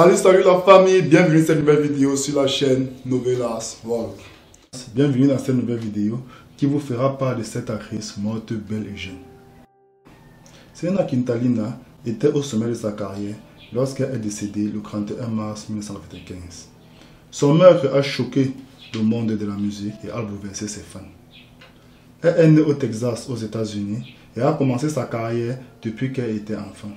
Salut la famille, bienvenue dans cette nouvelle vidéo sur la chaîne Novelas Vlog. Bienvenue dans cette nouvelle vidéo qui vous fera part de cette actrice morte belle et jeune. Selena Quintanilla était au sommet de sa carrière lorsqu'elle est décédée le 31 mars 1995. Son meurtre a choqué le monde de la musique et a bouleversé ses fans. Elle est née au Texas, aux États-Unis, et a commencé sa carrière depuis qu'elle était enfant.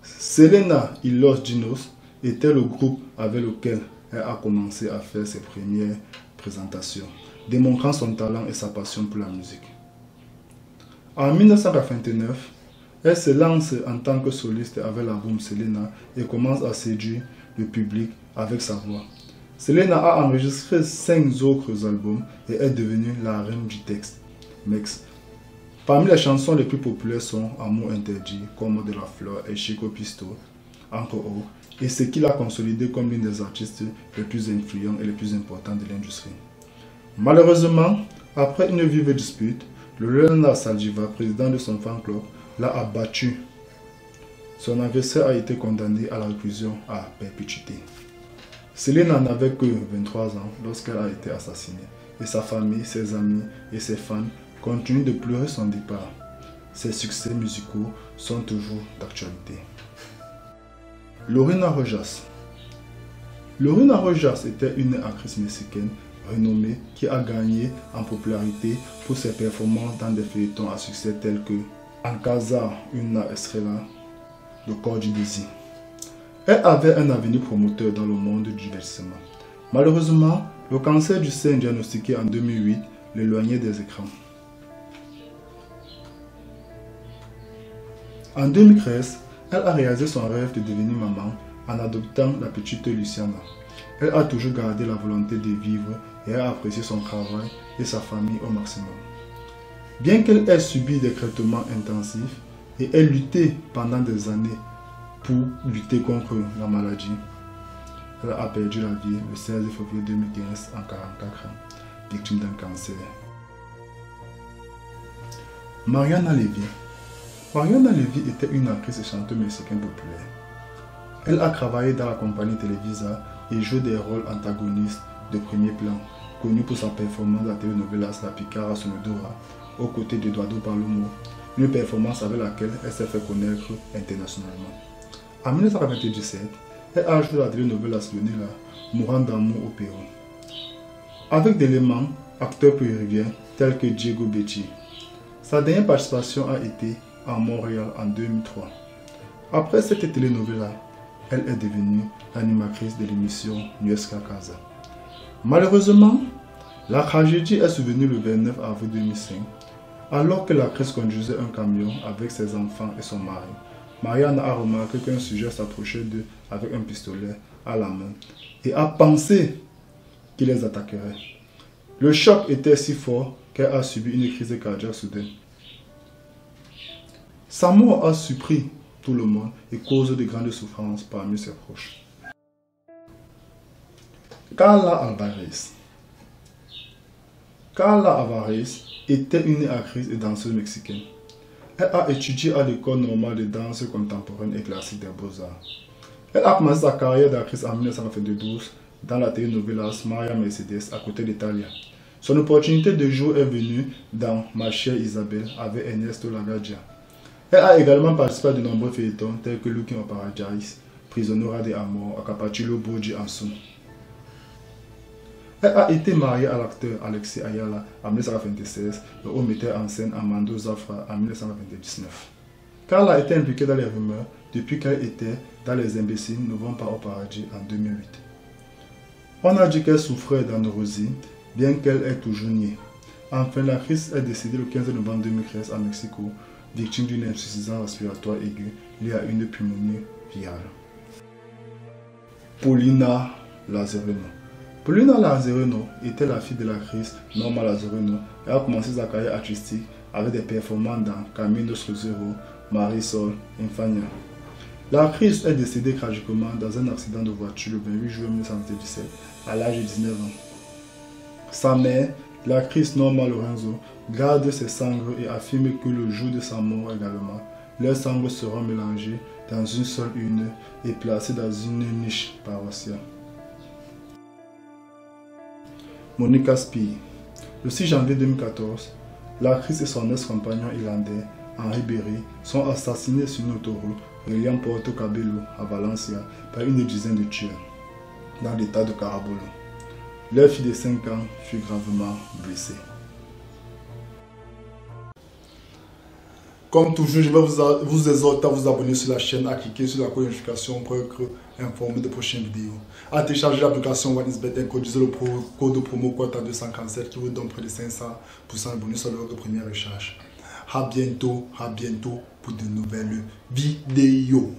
Selena y Los Dinos était le groupe avec lequel elle a commencé à faire ses premières présentations, démontrant son talent et sa passion pour la musique. En 1989, elle se lance en tant que soliste avec l'album Selena et commence à séduire le public avec sa voix. Selena a enregistré 5 autres albums et est devenue la reine du texte. Parmi les chansons les plus populaires sont Amour interdit, Comme de la fleur et Chico Pisto, entre autres, et ce qui l'a consolidée comme l'une des artistes les plus influents et les plus importants de l'industrie. Malheureusement, après une vive dispute, le Leonard Saldivar, président de son fan club, l'a abattu. Son agresseur a été condamné à la réclusion à perpétuité. Selena n'avait que 23 ans lorsqu'elle a été assassinée, et sa famille, ses amis et ses fans continuent de pleurer son départ. Ses succès musicaux sont toujours d'actualité. Lorena Rojas. Lorena Rojas était une actrice mexicaine renommée qui a gagné en popularité pour ses performances dans des feuilletons à succès tels que En casa una estrella, Le corps du désir. Elle avait un avenir promoteur dans le monde du divertissement. Malheureusement, le cancer du sein diagnostiqué en 2008 l'éloignait des écrans. En 2013, elle a réalisé son rêve de devenir maman en adoptant la petite Luciana. Elle a toujours gardé la volonté de vivre et a apprécié son travail et sa famille au maximum. Bien qu'elle ait subi des traitements intensifs et ait lutté pendant des années pour lutter contre la maladie, elle a perdu la vie le 16 février 2015 en 44 ans, victime d'un cancer. Mariana Levy. Mariana Levy était une actrice et chanteuse mexicaine populaire. Elle a travaillé dans la compagnie Televisa et joué des rôles antagonistes de premier plan, connue pour sa performance dans la telenovelas La Picara Sonodora, aux côtés d'Eduardo Palomo, une performance avec laquelle elle s'est fait connaître internationalement. En 1997, elle a joué la telenovelas Leonela, Mourant d'amour au Pérou, avec des éléments acteurs pluriviens tels que Diego Becci. Sa dernière participation a été à Montréal en 2003. Après cette telenovela, elle est devenue animatrice de l'émission Nuestra Casa. Malheureusement, la tragédie est survenue le 29 avril 2005, alors que l'actrice conduisait un camion avec ses enfants et son mari. Mariana a remarqué qu'un sujet s'approchait d'eux avec un pistolet à la main et a pensé qu'il les attaquerait. Le choc était si fort qu'elle a subi une crise cardiaque soudaine. Sa mort a surpris tout le monde et cause de grandes souffrances parmi ses proches. Carla Alvarez. Carla Alvarez était une actrice et danseuse mexicaine. Elle a étudié à l'école normale de danse contemporaine et classique des Beaux-Arts. Elle a commencé sa carrière d'actrice en 1992 dans la telenovelas Maria Mercedes à côté d'Italia. Son opportunité de jour est venue dans Ma chère Isabelle avec Ernesto Lagadia. Elle a également participé à de nombreux feuilletons tels que Looking au Paradise, Prisionera de Amor, Acapachillo Boji Ansu. Elle a été mariée à l'acteur Alexis Ayala en 1996 et au metteur en scène Armando Zafra en 1999. Carla était impliquée dans les rumeurs depuis qu'elle était dans Les Imbéciles ne vont pas au paradis en 2008. On a dit qu'elle souffrait d'anorexie, bien qu'elle ait toujours nié. Enfin, l'actrice est décédée le 15 novembre 2013 à Mexico, victime d'une insuffisance respiratoire aiguë liée à une pneumonie virale. Paulina Lazareno. Paulina Lazareno était la fille de l'actrice Norma Lazareno et a commencé sa carrière artistique avec des performances dans Caminos Zero, Marisol, Infania. L'actrice est décédée tragiquement dans un accident de voiture le 28 juillet 1977 à l'âge de 19 ans. Sa mère, l'actrice Norma Lorenzo, garde ses cendres et affirme que le jour de sa mort également, Leurs cendres seront mélangées dans une seule urne et placées dans une niche paroissiale. Monica Spee. Le 6 janvier 2014, l'actrice et son ex-compagnon irlandais, Henri Berry, sont assassinés sur une autoroute reliant Porto Cabello à Valencia par une dizaine de tueurs dans l'état de Carabobo. Leur fille de 5 ans fut gravement blessée. Comme toujours, je vais vous exhorter à vous abonner sur la chaîne, à cliquer sur la cloche de notification pour être informé de prochaines vidéos. À télécharger l'application OneIsBet, introduisez le code promo QUATA247 qui vous donne près de 500% de bonus sur votre première recherche. À bientôt pour de nouvelles vidéos.